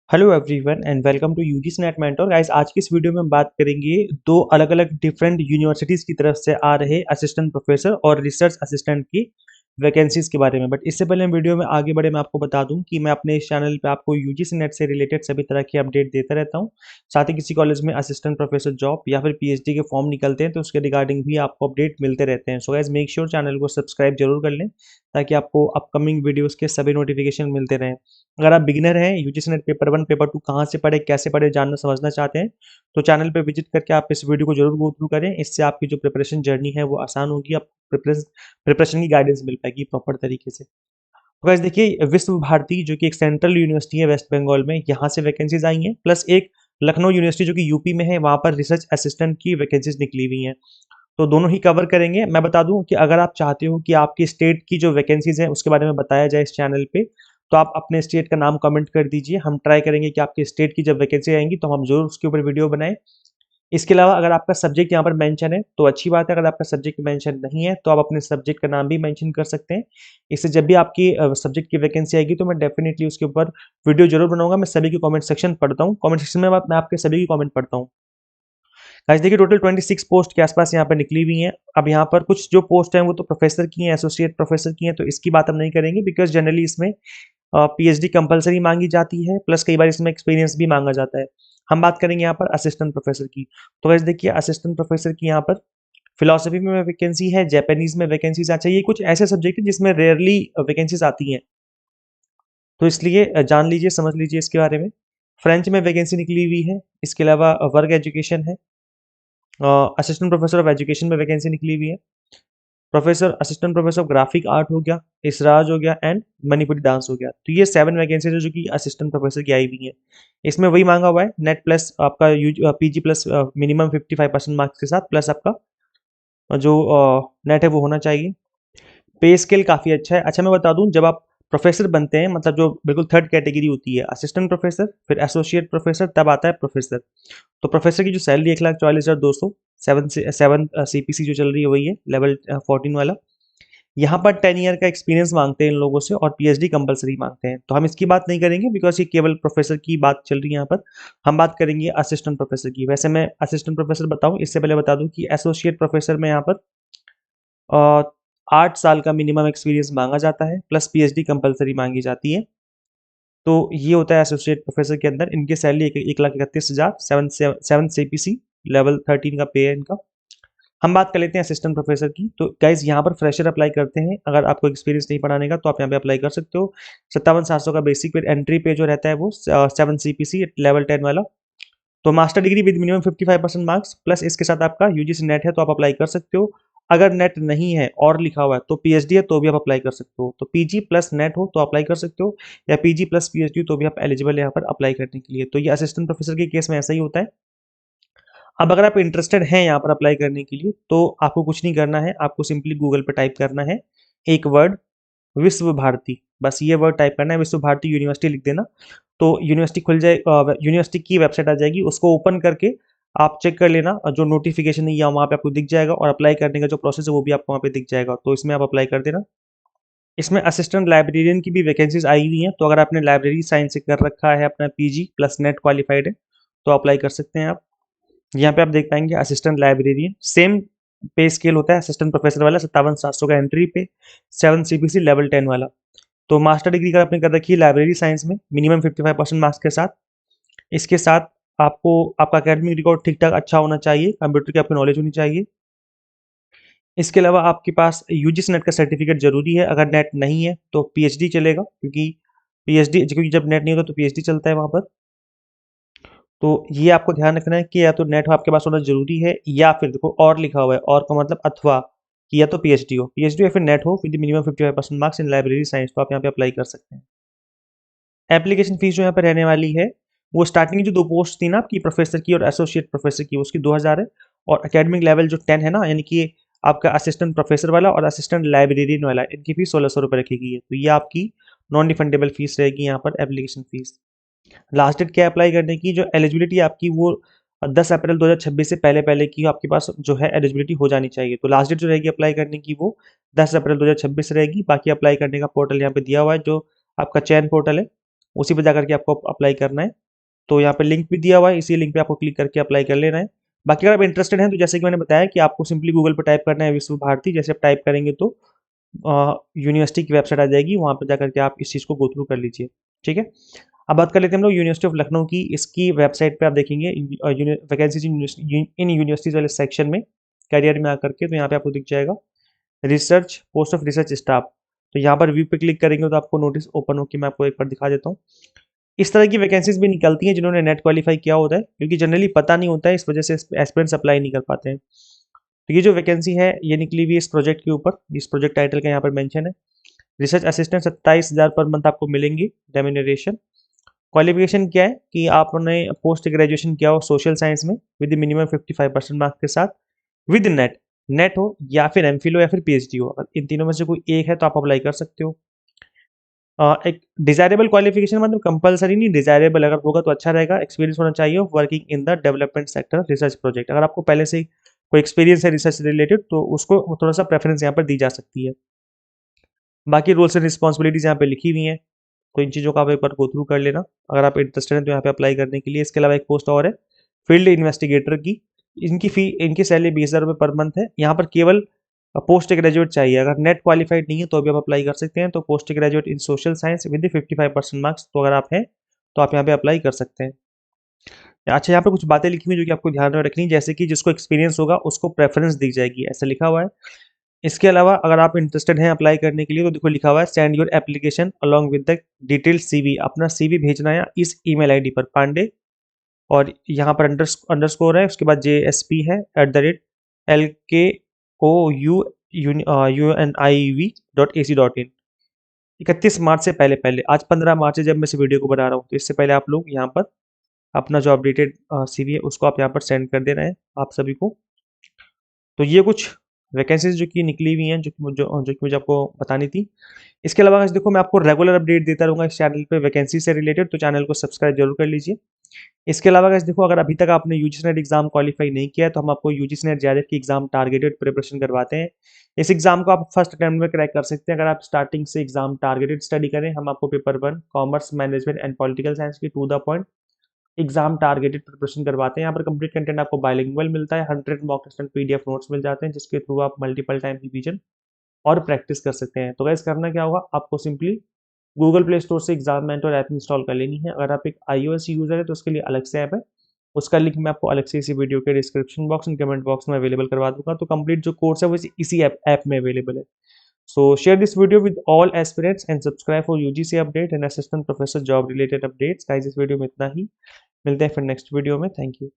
Hello everyone and welcome to UGC NET mentor guys. आज की इस वीडियो में हम बात करेंगे दो अलग अलग डिफरेंट यूनिवर्सिटीज की तरफ से आ रहे असिस्टेंट प्रोफेसर और रिसर्च असिस्टेंट की वैकेंसीज के बारे में। बट इससे पहले हम वीडियो में आगे बढ़े, मैं आपको बता दूं कि मैं अपने इस चैनल पे आपको यूजीसी नेट से रिलेटेड सभी तरह की अपडेट देता रहता हूं। साथ ही किसी कॉलेज में असिस्टेंट प्रोफेसर जॉब या फिर पीएचडी के फॉर्म निकलते हैं तो उसके रिगार्डिंग भी आपको अपडेट मिलते रहते हैं। So guys make sure channel को सब्सक्राइब जरूर कर लें ताकि आपको अपकमिंग वीडियोस के सभी नोटिफिकेशन मिलते रहें। अगर आप बिगिनर हैं, यूजीसी नेट पेपर 1 पेपर 2 कहाँ से पढ़े, कैसे पढ़े, जानना समझना चाहते हैं तो चैनल पे विजिट करके आप इस वीडियो को जरूर गो थ्रू करें। इससे आपकी जो प्रिपरेशन जर्नी है वो आसान होगी, आप प्रिपरेशन की गाइडेंस मिल पाएगी प्रॉपर तरीके से। तो गाइस देखिए, विश्व भारती जो कि एक सेंट्रल यूनिवर्सिटी है वेस्ट बंगाल में, यहाँ से वैकेंसीज आई हैं। प्लस एक लखनऊ यूनिवर्सिटी जो कि यूपी में है, वहाँ पर रिसर्च असिस्टेंट की वैकेंसीज निकली हुई हैं। तो दोनों ही कवर करेंगे। मैं बता दूं कि अगर आप चाहते हो कि आपकी स्टेट की जो वैकेंसीज हैं उसके बारे में बताया जाए इस चैनल पे, तो आप अपने स्टेट का नाम कमेंट कर दीजिए। हम ट्राई करेंगे कि आपके स्टेट की जब वैकेंसी आएंगी तो हम जरूर उसके ऊपर वीडियो बनाएं। इसके अलावा अगर आपका सब्जेक्ट यहाँ पर मेंशन है तो अच्छी बात है, अगर आपका सब्जेक्ट मेंशन नहीं है तो आप अपने सब्जेक्ट का नाम भी मेंशन कर सकते हैं। इससे जब भी आपकी सब्जेक्ट की वैकेंसी आएगी तो मैं डेफिनेटली उसके ऊपर वीडियो जरूर बनाऊंगा। मैं सभी की कमेंट सेक्शन पढ़ता हूँ, कमेंट सेक्शन में मैं आपके सभी की कमेंट पढ़ता हूँ। गाइस देखिए, टोटल 26 पोस्ट के आसपास यहाँ पर निकली हुई हैं। अब यहाँ पर कुछ जो पोस्ट हैं वो तो प्रोफेसर की हैं, एसोसिएट प्रोफेसर की हैं, तो इसकी बात हम नहीं करेंगे बिकॉज जनरली इसमें पीएचडी कंपलसरी मांगी जाती है, प्लस कई बार इसमें एक्सपीरियंस भी मांगा जाता है। हम बात करेंगे यहाँ पर असिस्टेंट प्रोफेसर की। तो गाइस देखिए, असिस्टेंट प्रोफेसर की यहाँ पर फिलोसफी में वैकेंसी है, जापानीज में वैकेंसीज आ चाहिए। कुछ ऐसे सब्जेक्ट हैं जिसमें रेयरली वैकेंसीज आती हैं, तो इसलिए जान लीजिए, समझ लीजिए इसके बारे में। फ्रेंच में वैकेंसी निकली हुई है। इसके अलावा वर्क एजुकेशन है, असिस्टेंट प्रोफेसर ऑफ एजुकेशन में वैकेंसी निकली हुई है। Professor assistant professor of graphic art हो गया, इसराज हो गया एंड मणिपुरी डांस हो गया। तो ये 7 वैकेंसीज है जो कि असिस्टेंट प्रोफेसर की आई हुई है। इसमें वही मांगा हुआ है, नेट प्लस आपका पीजी प्लस मिनिमम 55% मार्क्स के साथ, प्लस आपका जो नेट है वो होना चाहिए। पे स्केल काफ़ी अच्छा है। अच्छा मैं बता दूं, जब आप प्रोफेसर बनते हैं, मतलब जो बिल्कुल थर्ड कैटेगरी होती है, असिस्टेंट प्रोफेसर, फिर एसोसिएट प्रोफेसर, तब आता है प्रोफेसर। तो प्रोफेसर की जो सैलरी 1,44,200, 7 सीपीसी जो चल रही है वही है, लेवल 14 वाला। यहाँ पर 10 ईयर का एक्सपीरियंस मांगते हैं इन लोगों से और पीएचडी कंपलसरी मांगते हैं। तो हम इसकी बात नहीं करेंगे बिकॉज ये केवल प्रोफेसर की बात चल रही है यहाँ पर। हम बात करेंगे असिस्टेंट प्रोफेसर की। वैसे मैं असिस्टेंट प्रोफेसर बताऊँ इससे पहले बता दूँ कि एसोसिएट प्रोफेसर में यहाँ पर 8 साल का मिनिमम एक्सपीरियंस मांगा जाता है, प्लस पीएचडी कंपलसरी मांगी जाती है। तो ये होता है एसोसिएट प्रोफेसर के अंदर। इनकी सैलरी 1,31,000, 7 सीपीसी, लेवल 13 का पे है इनका। हम बात कर लेते हैं असिस्टेंट प्रोफेसर की। तो गाइज यहाँ पर फ्रेशर अप्लाई करते हैं। अगर आपको एक्सपीरियंस नहीं पढ़ाने का तो आप यहाँ पे अप्लाई कर सकते हो। 57,700 का बेसिक पे, एंट्री पे जो रहता है वो 7 सीपीसी लेवल 10 वाला। तो master degree with minimum 55% marks, plus इसके साथ आपका यूजीसी नेट है तो आप अप्लाई कर सकते हो। अगर नेट नहीं है और लिखा हुआ है तो पीएचडी है तो भी आप अप्लाई कर सकते हो। तो पीजी प्लस नेट हो तो अप्लाई कर सकते हो, या पीजी प्लस पीएचडी तो भी आप एलिजिबल है यहाँ पर अप्लाई करने के लिए। तो ये असिस्टेंट प्रोफेसर के केस में ऐसा ही होता है। अब अगर आप इंटरेस्टेड हैं यहाँ पर अप्लाई करने के लिए तो आपको कुछ नहीं करना है, आपको सिंपली गूगल पे टाइप करना है एक वर्ड, विश्व भारती। बस ये वर्ड टाइप करना है, विश्व भारती यूनिवर्सिटी लिख देना। तो यूनिवर्सिटी खुल जाए, यूनिवर्सिटी की वेबसाइट आ जाएगी, उसको ओपन करके आप चेक कर लेना। जो नोटिफिकेशन है या वहाँ पे आपको दिख जाएगा, और अप्लाई करने का जो प्रोसेस है वो भी आपको वहाँ पे दिख जाएगा। तो इसमें आप अप्लाई कर देना। इसमें असिस्टेंट लाइब्रेरियन की भी वैकेंसीज आई हुई हैं। तो अगर आपने लाइब्रेरी साइंस से कर रखा है, अपना पीजी प्लस नेट क्वालिफाइड है, तो अप्लाई कर सकते हैं आप। यहाँ पे आप देख पाएंगे असिस्टेंट लाइब्रेरियन, सेम पे स्केल होता है असिस्टेंट प्रोफेसर वाला, 57,700 का एंट्री पे, 7 सीपीसी लेवल 10 वाला। तो मास्टर डिग्री अगर आपने कर रखी है लाइब्रेरी साइंस में, मिनिमम 55% मार्क्स के साथ, इसके साथ आपको आपका एकेडमिक रिकॉर्ड ठीक ठाक अच्छा होना चाहिए, कंप्यूटर की आपकी नॉलेज होनी चाहिए। इसके अलावा आपके पास यूजीसी नेट का सर्टिफिकेट जरूरी है। अगर नेट नहीं है तो पीएचडी चलेगा, क्योंकि जब नेट नहीं होता तो पीएचडी चलता है वहाँ पर। तो ये आपको ध्यान रखना है कि या तो नेट हो आपके पास होना जरूरी है, या फिर देखो और लिखा हुआ है, और का मतलब अथवा, कि या तो पीएचडी या फिर नेट हो with minimum 55% marks in library science, तो आप यहाँ पे अप्लाई कर सकते हैं। एप्लीकेशन फीस जो यहाँ पे रहने वाली है, वो स्टार्टिंग की जो 2 पोस्ट थी ना आपकी, प्रोफेसर की और एसोसिएट प्रोफेसर की, उसकी 2,000 है। और एकेडमिक लेवल जो 10 है ना, यानी कि आपका असिस्टेंट प्रोफेसर वाला और असिस्टेंट लाइब्रेरियन वाला, इनकी फीस 1,600 रुपये रखी गई है। तो ये आपकी नॉन रिफंडेबल फीस रहेगी यहाँ पर, एप्लीकेशन फीस। लास्ट डेट क्या अप्लाई करने की, जो एलिजिबिलिटी आपकी वो 10 अप्रैल 2026 से पहले पहले की आपके पास जो है एलिजिबिलिटी हो जानी चाहिए। तो लास्ट डेट जो रहेगी अप्लाई करने की वो 10 अप्रैल 2026 रहेगी। बाकी अप्लाई करने का पोर्टल यहाँ पे दिया हुआ है, जो आपका चयन पोर्टल है, उसी पे जाकर के आपको अप्लाई करना है। तो यहाँ पे लिंक भी दिया हुआ है, इसी लिंक पे आपको क्लिक करके अप्लाई कर लेना है। बाकी अगर आप इंटरेस्टेड हैं तो जैसे कि मैंने बताया कि आपको सिंपली गूगल पे टाइप करना है विश्व भारती, जैसे आप टाइप करेंगे तो यूनिवर्सिटी की वेबसाइट आ जाएगी, वहाँ पे जाकर के आप इस चीज़ को गो थ्रू कर लीजिए। ठीक है, अब बात कर लेते हैं हम लोग यूनिवर्सिटी ऑफ लखनऊ की। इसकी वेबसाइट पे आप देखेंगे वैकेंसीज इन यूनिवर्सिटीज वाले सेक्शन में करियर में आकर के, तो यहाँ पे आपको दिख जाएगा research, post of research staff. तो यहाँ पर व्यू पे क्लिक करेंगे तो आपको नोटिस ओपन होकर मैं आपको एक बार दिखा देता हूँ। इस तरह की वैकेंसीज भी निकलती हैं जिन्होंने नेट क्वालिफाई किया होता है, क्योंकि जनरली पता नहीं होता है, इस वजह से एस्पिरेंट्स अप्लाई नहीं कर पाते हैं। तो ये जो वैकेंसी है ये निकली हुई है इस प्रोजेक्ट के ऊपर, इस प्रोजेक्ट टाइटल का यहाँ पर मेंशन है। रिसर्च असिस्टेंट 27,000 पर मंथ आपको मिलेंगी रेम्यूनरेशन। क्वालिफिकेशन क्या है कि आपने पोस्ट ग्रेजुएशन किया हो सोशल साइंस में विद मिनिमम 55% मार्क्स के साथ, विद नेट, नेट हो या फिर एमफिल हो या फिर पीएचडी हो। अगर इन तीनों में से कोई एक है तो आप अप्लाई कर सकते हो। एक डिजायरेबल क्वालिफिकेशन मतलब कंपलसरी नहीं, डिजायरेबल अगर होगा तो अच्छा रहेगा। एक्सपीरियंस होना चाहिए working in the development sector research project. अगर आपको पहले से कोई एक्सपीरियंस है रिसर्च से रिलेटेड तो उसको थोड़ा सा प्रेफरेंस यहाँ पर दी जा सकती है। बाकी रूल्स एंड रिस्पॉन्सिबिलिटीज यहाँ पे लिखी हुई हैं, तो इन चीज़ों का आप एक बार गो थ्रू कर लेना अगर आप इंटरेस्टेड हैं तो यहाँ पे अप्लाई करने के लिए। इसके अलावा एक पोस्ट और है फील्ड इन्वेस्टिगेटर की। इनकी सैलरी 20,000 रुपये पर मंथ है। यहाँ पर केवल पोस्ट ग्रेजुएट चाहिए, अगर नेट क्वालिफाइड नहीं है तो भी आप अप्लाई कर सकते हैं। तो post graduate in social science with 55% marks, तो अगर आप हैं तो आप यहाँ पे अप्लाई कर सकते हैं। अच्छा, यहाँ पे कुछ बातें लिखी हुई जो कि आपको ध्यान में रखनी, जैसे कि जिसको एक्सपीरियंस होगा उसको प्रेफरेंस दी जाएगी, ऐसा लिखा हुआ है। इसके अलावा अगर आप इंटरेस्टेड हैं अप्लाई करने के लिए तो देखो लिखा हुआ है send your application along with the detailed CV. अपना सीवी भेजना है इस ईमेल आईडी पर, पांडे, और यहाँ पर अंडरस्कोर है, उसके बाद JSP है @LKOUUNIV.AC.in। 31 मार्च से पहले पहले, आज 15 मार्च है जब मैं इस वीडियो को बना रहा हूँ, तो इससे पहले आप लोग यहाँ पर अपना जो अपडेटेड सीवी है उसको आप यहाँ पर सेंड कर देना है आप सभी को। तो ये कुछ वैकेंसीज जो कि निकली हुई हैं जो कि मुझे आपको बतानी थी। इसके अलावा guys देखो मैं आपको रेगुलर अपडेट देता रहूँगा इस चैनल पे वैकेंसी से रिलेटेड, तो चैनल को सब्सक्राइब जरूर कर लीजिए। इसके अलावा guys देखो अगर अभी तक आपने यूजीसी नेट एग्जाम क्वालिफाई नहीं किया है तो हम आपको यूजीसी नेट JRF की एग्जाम टारगेटेड प्रिपरेशन करवाते हैं। इस एग्जाम को आप फर्स्ट अटेम्प्ट में क्रैक कर सकते हैं अगर आप स्टार्टिंग से एग्जाम टारगेटेड स्टडी करें। हम आपको paper 1 commerce management and political science की to the point exam targeted preparation करवाते हैं। यहाँ पर कंप्लीट कंटेंट आपको बाइलिंगुअल मिलता है, 100 mock test and PDF notes मिल जाते हैं जिसके थ्रू आप मल्टीपल टाइम रिवीजन और प्रैक्टिस कर सकते हैं। तो गाइस करना क्या होगा, आपको सिंपली गूगल प्ले स्टोर से एग्जाम मेंटर ऐप इंस्टॉल कर लेनी है। अगर आप एक iOS यूजर है तो उसके लिए अलग से ऐप है, उसका लिंक मैं आपको अलग से इसी वीडियो के description box and comment box में अवेलेबल करवा दूंगा। तो कंप्लीट जो कोर्स है वो इसी ऐप में अवेलेबल है। सो share this video with all aspirants and subscribe for UGC update and assistant professor job related updates. Guys इस वीडियो में इतना ही, मिलते हैं फिर नेक्स्ट वीडियो में। Thank you.